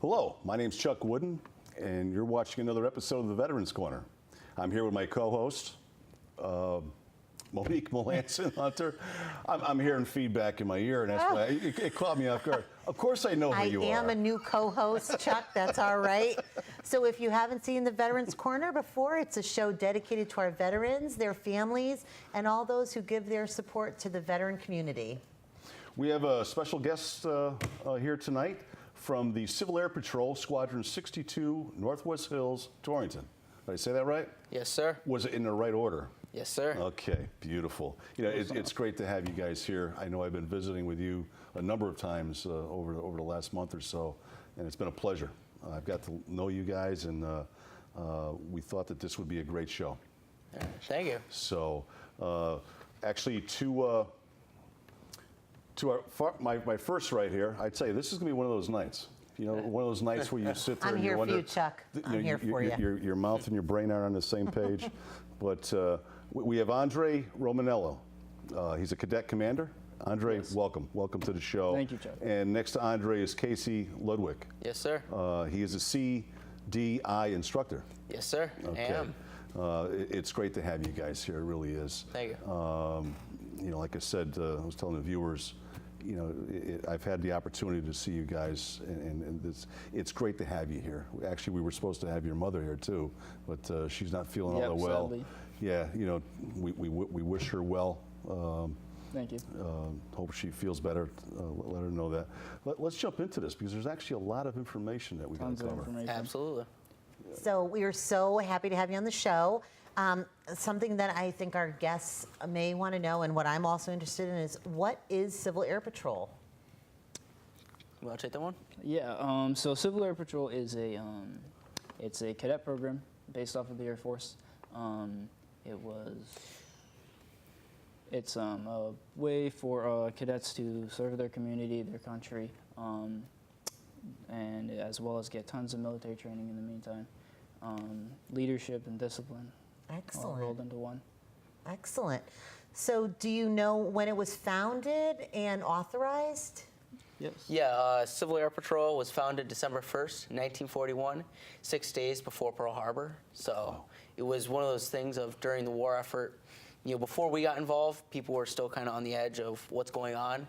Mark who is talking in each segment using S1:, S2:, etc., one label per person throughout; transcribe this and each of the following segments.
S1: Hello, my name's Chuck Wooden, and you're watching another episode of the Veterans Corner. I'm here with my co-host, Monique Melanson Hunter. I'm hearing feedback in my ear, and that's why it caught me off guard. Of course I know who you are.
S2: I am a new co-host, Chuck, that's all right. So if you haven't seen the Veterans Corner before, it's a show dedicated to our veterans, their families, and all those who give their support to the veteran community.
S1: We have a special guest here tonight from the Civil Air Patrol, Squadron 62, Northwest Hills, Torrington. Did I say that right?
S3: Yes, sir.
S1: Was it in the right order?
S3: Yes, sir.
S1: Okay, beautiful. You know, it's great to have you guys here. I know I've been visiting with you a number of times over the last month or so, and it's been a pleasure. I've got to know you guys, and we thought that this would be a great show.
S3: Thank you.
S1: So, actually, my first right here, I'd say this is going to be one of those nights. You know, one of those nights where you sit there
S2: I'm
S1: and
S2: here
S1: you wonder,
S2: for you, Chuck. I'm here for you.
S1: Your mouth and your brain aren't on the same page. But we have Andre Romanello. He's a cadet commander. Andre,
S4: Yes.
S1: welcome. Welcome to the show.
S4: Thank you, Chuck.
S1: And next to Andre is Casey Ludwig.
S3: Yes, sir.
S1: He is a CDI instructor.
S3: Yes, sir.
S1: Okay.
S3: I am.
S1: It's great to have you guys here. It really is.
S3: Thank you.
S1: You know, like I said, I was telling the viewers, you know, I've had the opportunity to see you guys, and it's great to have you here. Actually, we were supposed to have your mother here too, but she's not feeling all that well.
S4: Sadly.
S1: Yeah, you know, we wish her well.
S4: Thank you.
S1: Hope she feels better. Let her know that. Let's jump into this because there's actually a lot of information that we got
S4: Tons
S1: to
S4: of
S1: cover.
S4: information.
S3: Absolutely.
S2: So we are so happy to have you on the show. Something that I think our guests may want to know, and what I'm also interested in, is what is Civil Air Patrol?
S3: You want to take that one?
S4: Yeah. So Civil Air Patrol is it's a cadet program based off of the Air Force. It's a way for cadets to serve their community, their country, and as well as get tons of military training in the meantime. Leadership and discipline.
S2: Excellent.
S4: All rolled into one.
S2: Excellent. So do you know when it was founded and authorized?
S4: Yes.
S3: Yeah, Civil Air Patrol was founded December 1st, 1941, 6 days before Pearl Harbor. So it was one of those things of during the war effort, you know, before we got involved, people were still kind of on the edge of what's going on.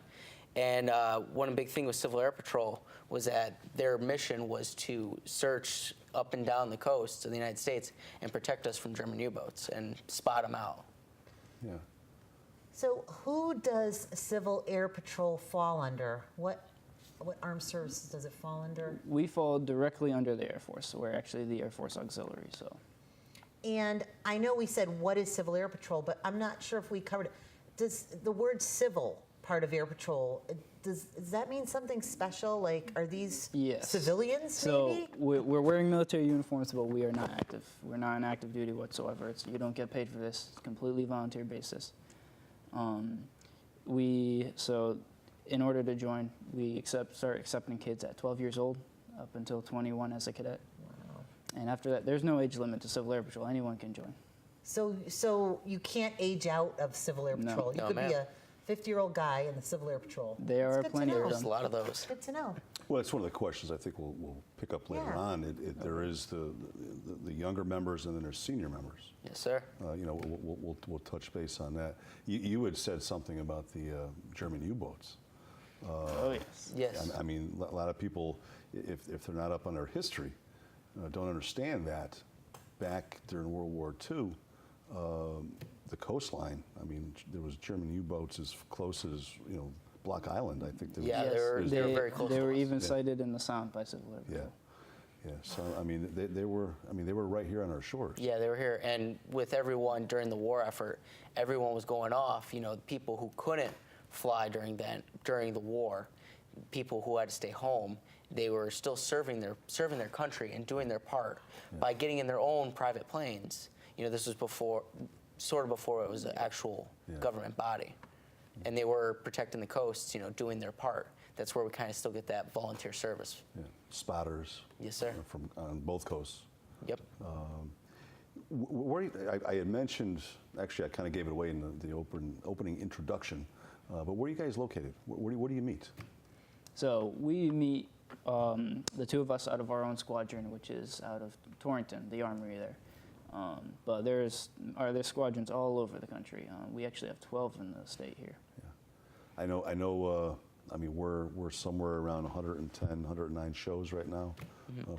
S3: And one big thing with Civil Air Patrol was that their mission was to search up and down the coast of the United States and protect us from German U-boats and spot them out.
S1: Yeah.
S2: So who does Civil Air Patrol fall under? What armed services does it fall under?
S4: We fall directly under the Air Force. So we're actually the Air Force Auxiliary. So.
S2: And I know we said what is Civil Air Patrol, but I'm not sure if we covered it. Does the word civil part of Air Patrol, does that mean something special? Like, are these
S4: Yes.
S2: civilians,
S4: So
S2: maybe?
S4: we're wearing military uniforms, but we are not active. We're not on active duty whatsoever. You don't get paid for this. It's completely volunteer basis. So in order to join, we start accepting kids at 12 years old up until 21 as a cadet.
S2: Wow.
S4: And after that, there's no age limit to Civil Air Patrol. Anyone can join.
S2: So you can't age out of Civil Air
S4: No.
S2: Patrol. You
S3: No,
S2: could be
S3: ma'am.
S2: a 50-year-old guy in the Civil Air Patrol.
S4: There
S2: That's
S4: are
S2: good to
S4: plenty of
S2: know.
S3: There's a lot of those.
S2: Good to know.
S1: Well, it's one of the questions I think we'll pick up later
S2: Yeah.
S1: on. There is the younger members and then there's senior members.
S3: Yes, sir.
S1: You know, we'll touch base on that. You had said something about the German U-boats.
S4: Oh, yes.
S3: Yes.
S1: I mean, a lot of people, if they're not up on their history, don't understand that back during World War II, the coastline, I mean, there was German U-boats as close as, you know, Block Island. I think there was.
S3: Yeah, they were very close
S4: They
S3: to
S4: were
S3: us.
S4: even sighted in the Sound by Civil Air Patrol.
S1: Yeah. Yeah, so I mean, they were right here on our shores.
S3: Yeah, they were here. And with everyone during the war effort, everyone was going off. You know, people who couldn't fly during the war, people who had to stay home, they were still serving their country and doing their part by getting in their own private planes. You know, this was sort of before it was an actual government body. And they were protecting the coasts, you know, doing their part. That's where we kind of still get that volunteer service.
S1: Yeah. Spotters.
S3: Yes, sir.
S1: From on both coasts.
S3: Yep.
S1: I had mentioned, actually I kind of gave it away in the opening introduction, but where are you guys located? Where do you meet?
S4: So we meet the two of us out of our own squadron, which is out of Torrington, the armory there. But there's squadrons all over the country. We actually have 12 in the state here.
S1: I know. I mean, we're somewhere around 110, 109 shows right now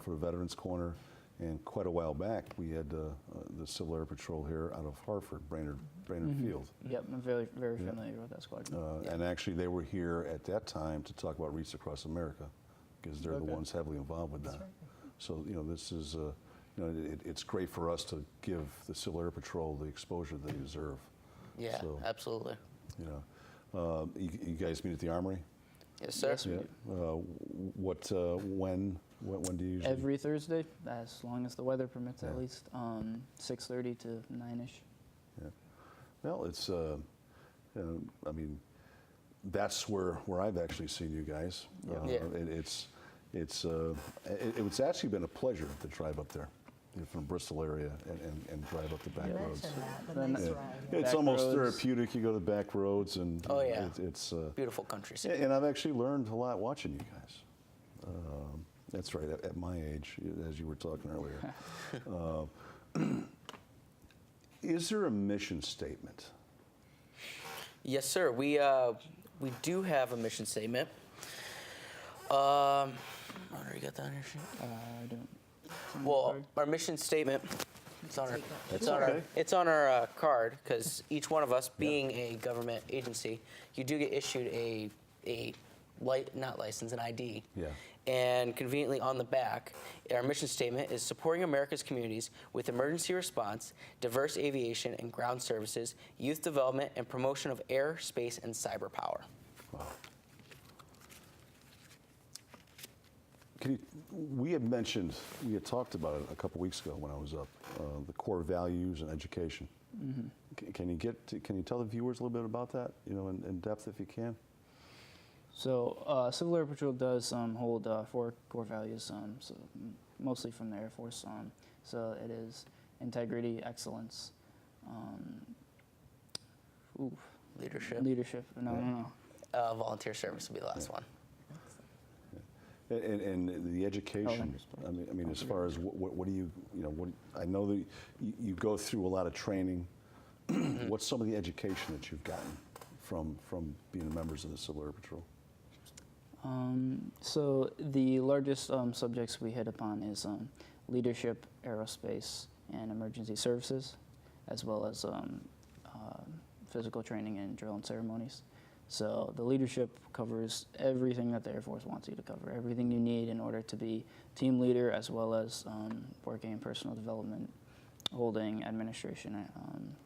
S1: for the Veterans Corner, and quite a while back we had the Civil Air Patrol here out of Hartford, Brainerd Field.
S4: Yep, I'm very familiar with that squadron.
S1: And actually, they were here at that time to talk about Wreaths Across America, because they're the ones heavily involved with that. So this is it's great for us to give the Civil Air Patrol the exposure they deserve.
S3: Yeah,
S1: So,
S3: absolutely.
S1: You guys meet at the Armory?
S4: Yes,
S3: Yes, sir.
S4: we do.
S1: When do you usually?
S4: Every Thursday, as long as the weather permits, at least 6:30 to 9ish.
S1: Yeah. Well, it's I mean, that's where I've actually seen you guys.
S3: Yeah.
S1: It's actually been a pleasure to drive up there, from Bristol area and drive up the back
S2: You
S1: roads.
S2: mentioned that, the nice
S1: Yeah.
S2: ride.
S1: It's
S4: Back
S1: almost
S4: roads.
S1: therapeutic. You go to the back roads, and
S3: Oh, yeah.
S1: it's
S3: Beautiful country.
S1: and I've actually learned a lot watching you guys. That's right, at my age, as you were talking earlier. Is there a mission statement?
S3: Yes, sir. We do have a mission statement. You got that on your sheet?
S4: I don't.
S3: Well, our mission statement.
S1: That's okay.
S3: It's on our card, because each one of us, being a government agency, you do get issued a not license, an ID.
S1: Yeah.
S3: And conveniently on the back, our mission statement is supporting America's communities with emergency response, diverse aviation and ground services, youth development, and promotion of air, space, and cyber power.
S1: Wow. We had talked about it a couple weeks ago when I was up, the core values and education. Can you tell the viewers a little bit about that, in depth if you can?
S4: So Civil Air Patrol does hold 4 core values, so mostly from the Air Force. So it is integrity, excellence, leadership. No.
S3: Volunteer service will be the last one.
S1: And the education. I mean, as far as what do you I know that you go through a lot of training. What's some of the education that you've gotten from being members of the Civil Air Patrol?
S4: So the largest subjects we hit upon is leadership, aerospace, and emergency services, as well as physical training and drill and ceremonies. So the leadership covers everything that the Air Force wants you to cover, everything you need in order to be team leader, as well as working in personal development, holding administration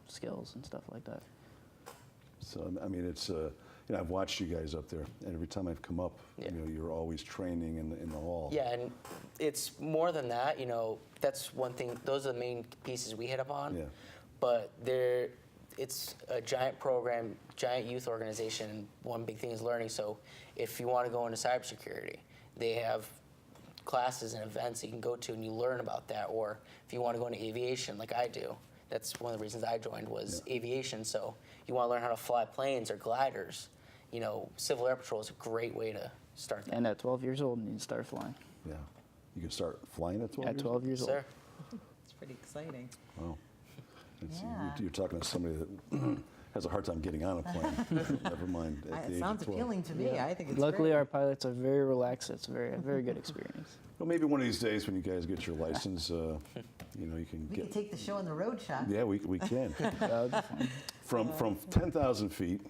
S4: skills and stuff like that.
S1: So I mean, it's I've watched you guys up there, and every time I've come up, you're always training in the hall.
S3: Yeah, and it's more than that. That's one thing. Those are the main pieces we hit upon.
S1: Yeah.
S3: But it's a giant program, giant youth organization. And one big thing is learning. So if you want to go into cybersecurity, they have classes and events you can go to, and you learn about that. Or if you want to go into aviation, like I do, that's one of the reasons I joined was aviation. So you want to learn how to fly planes or gliders. Civil Air Patrol is a great way to start that.
S4: And at 12 years old, you can start flying.
S1: Yeah. You can start flying at 12
S4: At 12 years old.
S3: Sir.
S2: It's pretty exciting.
S1: Wow.
S2: Yeah.
S1: You're talking to somebody that has a hard time getting on a plane. Never mind at the
S2: It
S1: age
S2: sounds
S1: of 12.
S2: appealing to me. I think it's
S4: Luckily,
S2: great.
S4: our pilots are very relaxed. It's a very good experience.
S1: Well, maybe one of these days when you guys get your license, you can
S2: We
S1: get.
S2: could take the show on the road, Chuck.
S1: Yeah, we can.
S4: That would be fun.
S1: From 10,000 feet.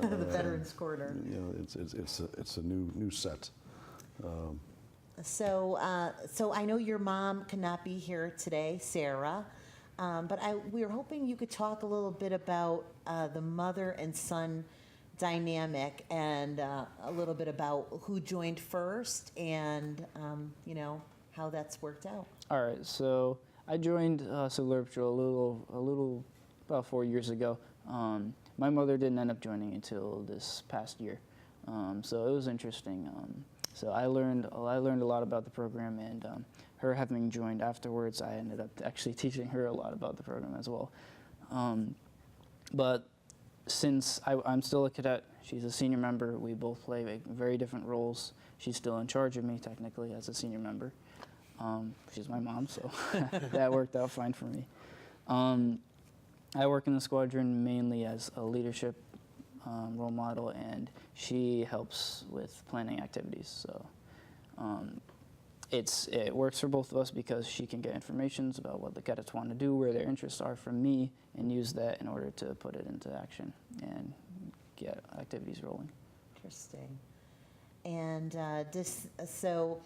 S2: The Veterans Corner.
S1: It's a new set.
S2: So I know your mom cannot be here today, Sarah, but we were hoping you could talk a little bit about the mother and son dynamic, and a little bit about who joined first, and how that's worked out.
S4: All right, so I joined Civil Air Patrol a little about 4 years ago. My mother didn't end up joining until this past year, so it was interesting. So I learned a lot about the program, and her having joined afterwards, I ended up actually teaching her a lot about the program as well. But since I'm still a cadet, she's a senior member. We both play very different roles. She's still in charge of me technically as a senior member. She's my mom, so that worked out fine for me. I work in the squadron mainly as a leadership role model, and she helps with planning activities. So it works for both of us because she can get information about what the cadets want to do, where their interests are from me, and use that in order to put it into action and get activities rolling.
S2: Interesting. And so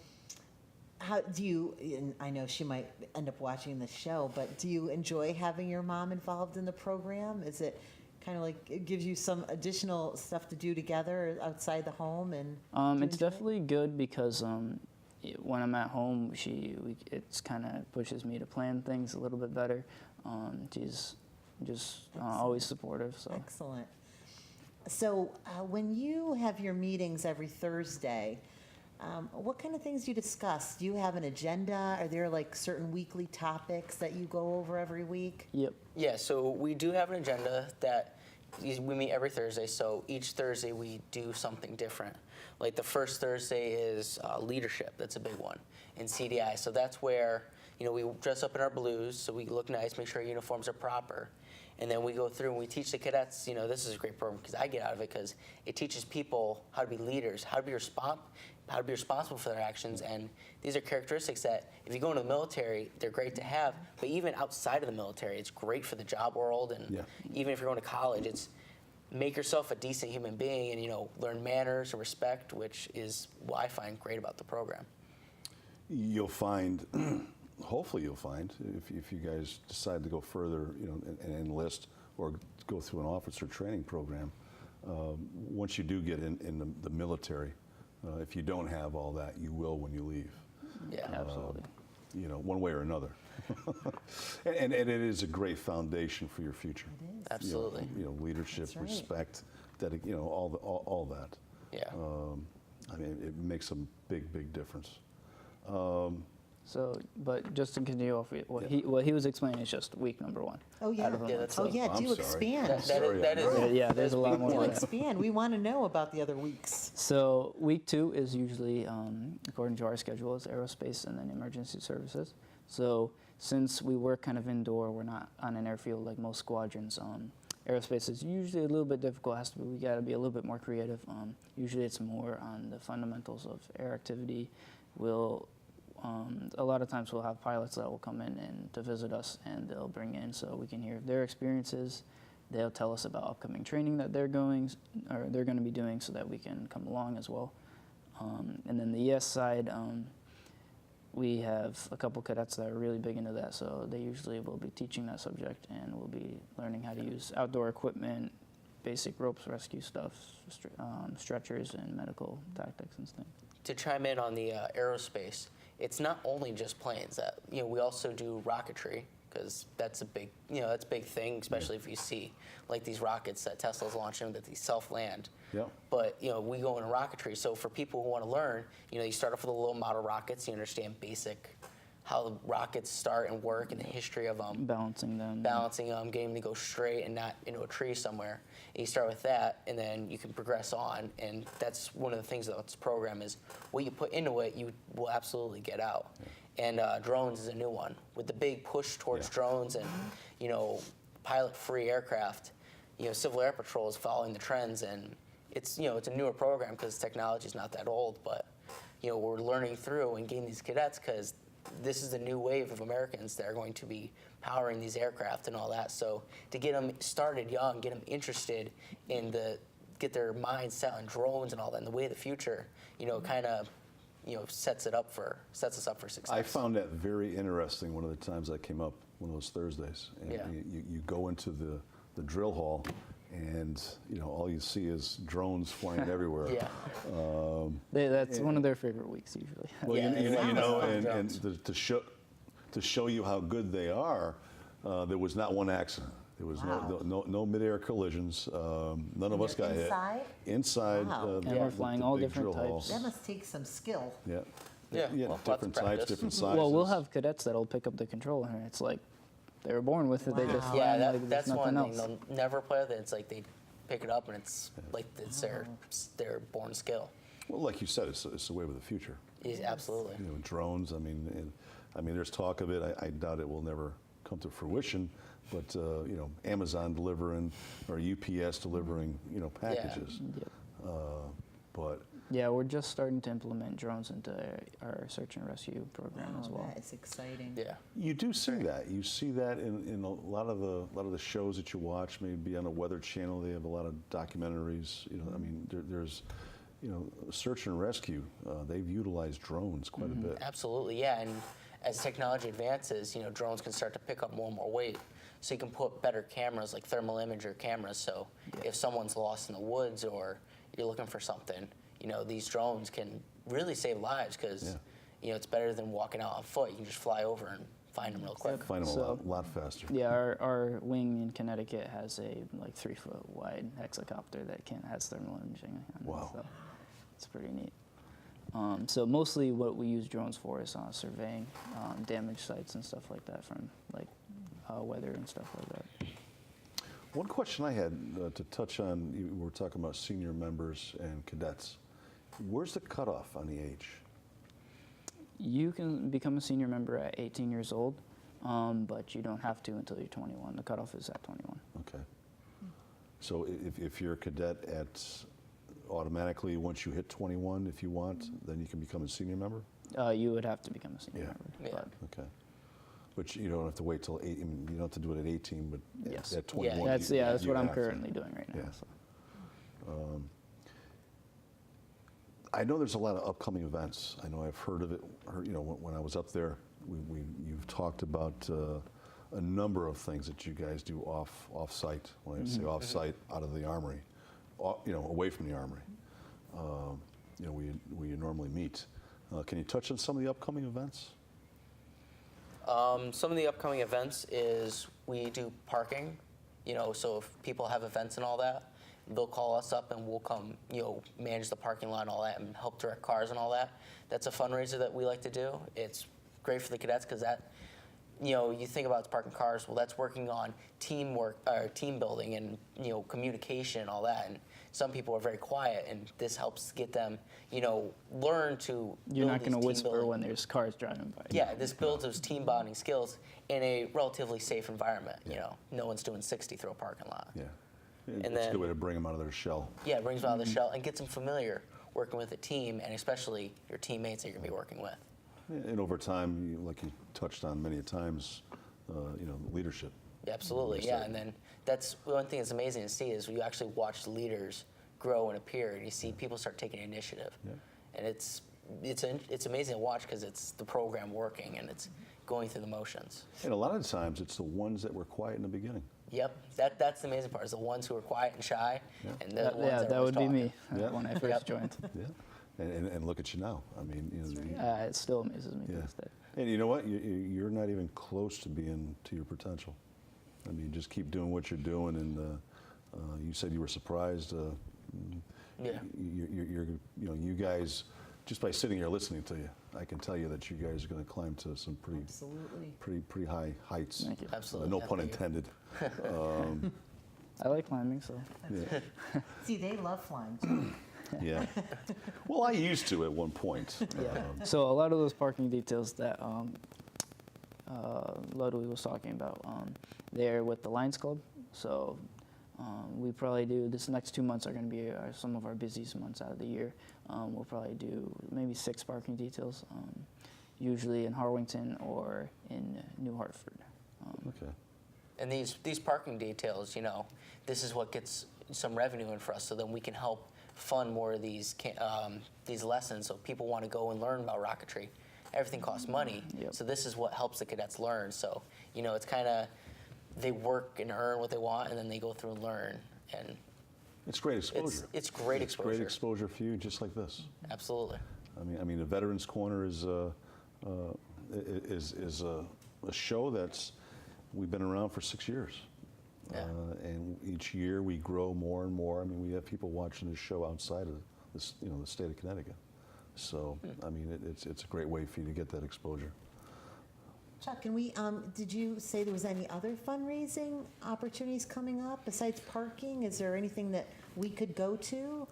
S2: how do you, and I know she might end up watching the show, but do you enjoy having your mom involved in the program? Is it kind of like, it gives you some additional stuff to do together outside the home? And
S4: It's definitely good because when I'm at home, it's kind of pushes me to plan things a little bit better. She's just always supportive. So
S2: Excellent. So when you have your meetings every Thursday, what kind of things do you discuss? Do you have an agenda? Are there like certain weekly topics that you go over every week?
S4: Yep.
S3: Yeah, so we do have an agenda that we meet every Thursday. So each Thursday we do something different. Like the first Thursday is leadership. That's a big one in CDI. So that's where we dress up in our blues, so we look nice, make sure our uniforms are proper. And then we go through and we teach the cadets, this is a great program because I get out of it because it teaches people how to be leaders, how to be responsible for their actions. And these are characteristics that if you go into the military, they're great to have. But even outside of the military, it's great for the job world. And even if you're going to college, it's make yourself a decent human being and, learn manners and respect, which is what I find great about the program.
S1: You'll find, hopefully you'll find, if you guys decide to go further, and enlist or go through an officer training program, once you do get in the military, if you don't have all that, you will when you leave.
S3: Yeah,
S4: absolutely.
S1: One way or another. and it is a great foundation for your future.
S2: It is.
S3: absolutely.
S1: Leadership,
S2: That's right.
S1: respect, all that.
S3: Yeah.
S1: I mean, it makes a big difference.
S4: So, but just to continue off, what he was explaining is just week number 1.
S2: Oh, yeah.
S4: out of a
S3: Yeah,
S4: month.
S3: that's
S2: Oh,
S3: it.
S2: yeah,
S1: I'm
S2: do
S1: sorry.
S2: expand.
S3: That is
S4: Yeah, there's a lot more.
S2: Do
S4: to that.
S2: expand. We want to know about the other weeks.
S4: So week 2 is usually, according to our schedule, is aerospace and then emergency services. So since we work kind of indoor, we're not on an airfield like most squadrons. Aerospace is usually a little bit difficult. We got to be a little bit more creative. Usually it's more on the fundamentals of air activity. A lot of times we'll have pilots that will come in and to visit us, and they'll bring in so we can hear their experiences. They'll tell us about upcoming training that they're going to be doing, so that we can come along as well. And then the ES side, we have a couple cadets that are really big into that, so they usually will be teaching that subject, and we'll be learning how to use outdoor equipment, basic ropes, rescue stuff, stretchers, and medical tactics and things.
S3: To chime in on the aerospace, it's not only just planes. That we also do rocketry because that's a big thing, especially if you see like these rockets that Tesla's launching that they self-land.
S1: Yep.
S3: But we go into rocketry. So for people who want to learn, you start off with the little model rockets. You understand basic how the rockets start and work and the history of them.
S4: Balancing them,
S3: Getting them to go straight and not into a tree somewhere. And you start with that, and then you can progress on. And that's one of the things about this program is what you put into it, you will absolutely get out. And drones is a new one. With the big push towards drones and, pilot-free aircraft, Civil Air Patrol is following the trends. And it's, it's a newer program because technology is not that old. But, we're learning through and getting these cadets because this is the new wave of Americans that are going to be powering these aircraft and all that. So to get them started young, get them interested in get their minds set on drones and all that, and the way of the future, kind of, sets us up for success.
S1: I found that very interesting one of the times I came up one of those Thursdays. And
S3: Yeah.
S1: you go into the drill hall, and all you see is drones flying everywhere.
S3: Yeah.
S4: that's one of their favorite weeks usually.
S1: Well,
S3: Yeah,
S1: and to show you how good they are, there was not one accident. There was no mid-air collisions. None of us got
S2: Inside?
S1: hit. Inside.
S2: Wow.
S4: And we're flying all
S1: big
S4: different
S1: drill halls.
S4: types.
S2: That must take some skill.
S1: Yeah.
S3: Yeah, well, lots of
S1: different types,
S3: practice.
S1: different sizes.
S4: Well, we'll have cadets that'll pick up the controller, and it's like they were born with it. They just
S2: Wow.
S4: fly
S3: Yeah,
S4: like there's
S3: that's
S4: nothing
S3: one thing.
S4: else.
S3: They'll never play with it. It's like they pick it up, and it's like it's their born skill.
S1: Well, like you said, it's the way of the future.
S3: Absolutely.
S1: You know, drones. I mean, there's talk of it. I doubt it will never come to fruition. But you know, Amazon delivering or UPS delivering, you know, packages.
S4: Yep.
S1: But
S4: Yeah, we're just starting to implement drones into our search and rescue program as well.
S2: That is exciting.
S3: Yeah.
S1: you do see that. You see that in a lot of the shows that you watch. Maybe on a Weather Channel, they have a lot of documentaries. You know, I mean, there's, you know, search and rescue. They've utilized drones quite a bit.
S3: Absolutely, yeah. And as technology advances, you know, drones can start to pick up more and more weight. So you can put better cameras, like thermal imager cameras. So if someone's lost in the woods or you're looking for something, you know, these drones can really save lives because, you know, it's better than walking out on foot. You can just fly over and find them real quick.
S1: Find them
S4: So-
S1: a lot faster.
S4: Yeah, our wing in Connecticut has a like 3-foot wide hexacopter that has thermal imaging on
S1: Wow.
S4: it, so it's pretty neat. So mostly what we use drones for is surveying damage sites and stuff like that from like weather and stuff like that.
S1: One question I had to touch on, you were talking about senior members and cadets. Where's the cutoff on the age?
S4: You can become a senior member at 18 years old, but you don't have to until you're 21. The cutoff is at 21.
S1: Okay. So if you're a cadet automatically, once you hit 21, if you want, then you can become a senior member?
S4: You would have to become a senior member.
S3: Yeah.
S4: But
S1: Okay. But you don't have to wait till 8, I mean, you don't have to do it at 18, but
S4: Yes.
S1: at 21.
S4: that's
S1: you
S4: that's what I'm
S1: have to.
S4: currently doing right now.
S1: Yeah.
S4: So.
S1: I know there's a lot of upcoming events. I know I've heard of it. You know, when I was up there, you've talked about a number of things that you guys do off-site. When I say off-site, out of the armory, you know, away from the armory. You know, where you normally meet. Can you touch on some of the upcoming events?
S3: Some of the upcoming events is we do parking, you know, so if people have events and all that, they'll call us up and we'll come, you know, manage the parking lot and all that and help direct cars and all that. That's a fundraiser that we like to do. It's great for the cadets because that, you know, you think about parking cars, well, that's working on teamwork, or team building and, you know, communication and all that. And some people are very quiet, and this helps get them, you know, learn to
S4: You're
S3: build
S4: not going to
S3: these team
S4: whisper
S3: building-
S4: when there's cars driving by.
S3: Yeah, this builds those team bonding skills in a relatively safe environment. You know, no one's doing 60 through a parking lot.
S1: Yeah.
S3: And
S1: it's a
S3: then-
S1: good way to bring them out of their shell.
S3: Yeah, it brings them out of the shell and gets them familiar working with a team, and especially your teammates that you're going to be working with.
S1: And over time, like you touched on many times, you know, leadership.
S3: Yeah, absolutely,
S1: Yes,
S3: yeah.
S1: sir.
S3: And then that's one thing that's amazing to see is you actually watch leaders grow and appear, and you see people start taking initiative.
S1: Yeah.
S3: And it's amazing to watch because it's the program working and it's going through the motions.
S1: And a lot of the times, it's the ones that were quiet in the beginning.
S3: Yep, that's the amazing part is the ones who are quiet and shy, and the ones
S4: Yeah, that would be me
S1: Yeah.
S4: when I first joined.
S1: Yeah. And look at you now. I mean, you know,
S4: It still amazes me to
S1: Yeah.
S4: this day.
S1: and you know what? You're not even close to being to your potential. I mean, just keep doing what you're doing. And you said you were surprised.
S3: Yeah.
S1: You know, you guys, just by sitting here listening to you, I can tell you that you guys are going to climb to some pretty high heights.
S4: Thank you.
S3: Absolutely.
S1: No
S3: Yeah,
S1: pun
S3: thank you.
S1: intended.
S4: I like climbing, so.
S1: Yeah.
S2: See, they love flying too.
S1: Yeah. Well, I used to at one point.
S4: So a lot of those parking details that Ludwig was talking about, they're with the Lions Club. So we probably do, this next 2 months are going to be some of our busiest months out of the year. We'll probably do maybe 6 parking details, usually in Harwington or in New Hartford.
S1: Okay.
S3: And these parking details, you know, this is what gets some revenue in for us, so then we can help fund more of these lessons. So people want to go and learn about rocketry. Everything costs money,
S4: Yep.
S3: so this is what helps the cadets learn. So you know, it's kind of they work and earn what they want, and then they go through and learn. And
S1: It's great exposure.
S3: it's great exposure.
S1: Great exposure for you, just like this.
S3: Absolutely.
S1: I mean, the Veterans Corner is a show that's we've been around for 6 years,
S3: Yeah.
S1: and each year we grow more and more. I mean, we have people watching this show outside of this, you know, the state of Connecticut. So, I mean, it's a great way for you to get that exposure.
S2: Chuck, can we, did you say there was any other fundraising opportunities coming up besides parking? Is there anything that we could go to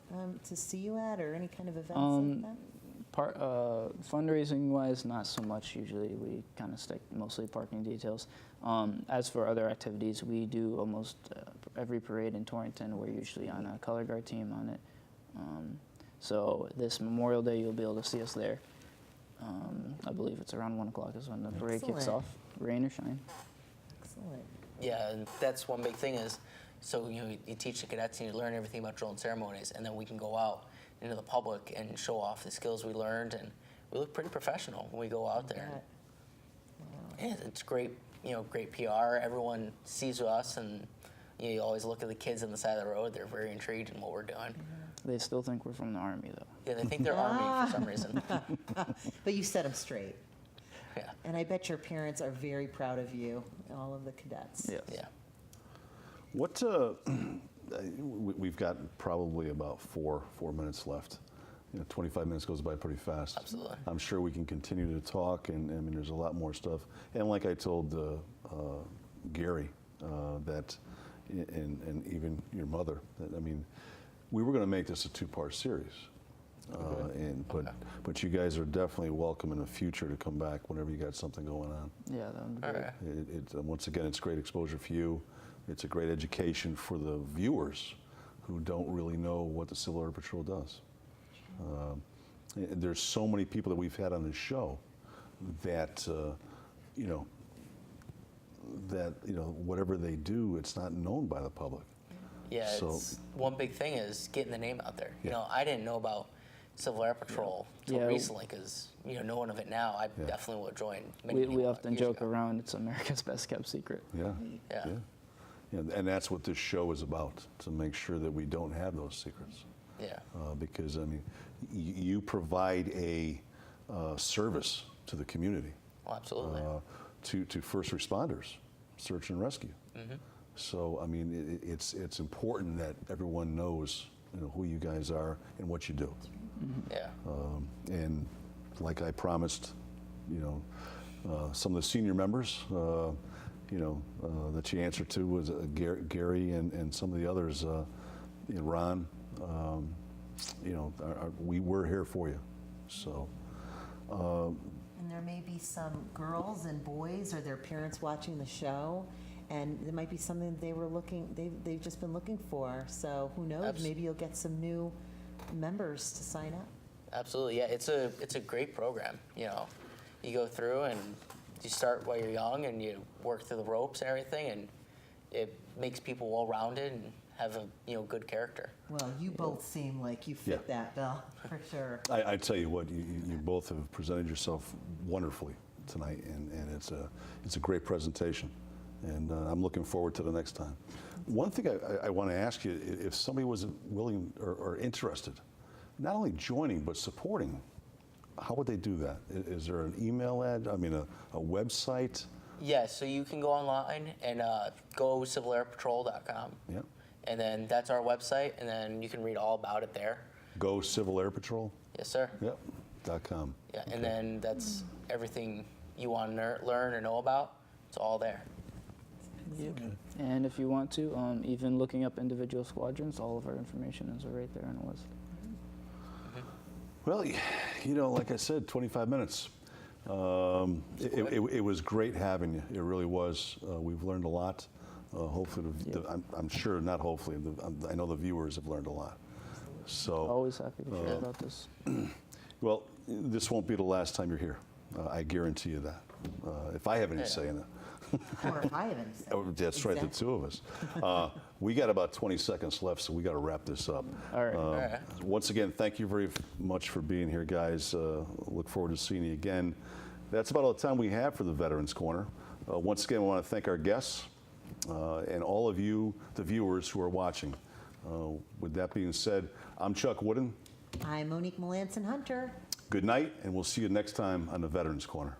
S2: see you at, or any kind of events like that?
S4: Fundraising wise, not so much. Usually we kind of stick mostly parking details. As for other activities, we do almost every parade in Torrington. We're usually on a color guard team on it. So this Memorial Day, you'll be able to see us there. I believe it's around 1 o'clock is when the parade kicks
S2: Excellent.
S4: off, rain or shine.
S2: Excellent.
S3: Yeah, and that's one big thing is, so you teach the cadets and you learn everything about drill and ceremonies, and then we can go out into the public and show off the skills we learned, and we look pretty professional when we go out there. Yeah, it's great, great PR. Everyone sees us, and you always look at the kids on the side of the road. They're very intrigued in what we're doing.
S4: They still think we're from the Army, though.
S3: Yeah, they think they're Army for some reason.
S2: But you set them straight.
S3: Yeah,
S2: And I bet your parents are very proud of you, all of the cadets.
S4: Yes.
S3: yeah.
S1: What, we've got probably about four minutes left. 25 minutes goes by pretty fast.
S3: Absolutely.
S1: I'm sure we can continue to talk, and I mean, there's a lot more stuff. And like I told Gary, that, and even your mother, that, I mean, we were going to make this a 2-part series. But you guys are definitely welcome in the future to come back whenever you got something going on.
S4: Yeah, that would be
S3: All
S4: great.
S3: right.
S1: Once again, it's great exposure for you. It's a great education for the viewers who don't really know what the Civil Air Patrol does. And there's so many people that we've had on this show that, whatever they do, it's not known by the public.
S3: Yeah,
S1: So-
S3: it's, one big thing is getting the name out there.
S1: Yeah.
S3: I didn't know about Civil Air Patrol till
S4: Yeah.
S3: recently because, knowing of it now, I
S1: Yeah.
S3: definitely would have joined many,
S4: We
S3: many
S4: often
S3: years
S4: joke
S3: ago.
S4: around it's America's best kept secret.
S1: Yeah.
S3: Yeah.
S1: Yeah, and that's what this show is about, to make sure that we don't have those secrets.
S3: Yeah.
S1: Because, I mean, you provide a service to the community,
S3: Well, absolutely.
S1: to first responders, search and rescue. So, I mean, it's important that everyone knows, who you guys are and what you do.
S3: Yeah.
S1: And like I promised, some of the senior members, that you answer to was Gary and some of the others, Ron. We were here for you. So.
S2: And there may be some girls and boys or their parents watching the show, and it might be something they've just been looking for. So who knows? Maybe you'll get some new members to sign up.
S3: Absolutely. Yeah. It's a great program. You go through and you start while you're young and you work through the ropes and everything, and it makes people well-rounded and have a good character.
S2: Well, you both seem like you fit that bill, for sure.
S1: I tell you what, you both have presented yourself wonderfully tonight, and it's a great presentation, and I'm looking forward to the next time. One thing I want to ask you, if somebody was willing or interested, not only joining but supporting, how would they do that? Is there an email a website?
S3: Yeah, so you can go online and go civilairpatrol.com.
S1: Yeah.
S3: And then that's our website, and then you can read all about it there.
S1: Go Civil Air Patrol?
S3: Yes, sir.
S1: Yep. .com.
S3: Yeah, and then that's everything you want to learn or know about. It's all there.
S4: And if you want to, even looking up individual squadrons, all of our information is right there on the list.
S1: Well, like I said, 25 minutes. It was great having you. It really was. We've learned a lot. Hopefully, I'm sure, not hopefully, I know the viewers have learned a lot. So,
S4: Always happy to share about this.
S1: well, this won't be the last time you're here. I guarantee you that. If I have any say in it.
S2: Or if I have any say.
S1: Oh, that's right, the two of us. We got about 20 seconds left, so we got to wrap this up.
S4: All right.
S3: right.
S1: Once again, thank you very much for being here, guys. Look forward to seeing you again. That's about all the time we have for the Veterans Corner. Once again, I want to thank our guests and all of you, the viewers who are watching. With that being said, I'm Chuck Wooden.
S2: I'm Monique Melanson Hunter.
S1: Good night, and we'll see you next time on the Veterans Corner.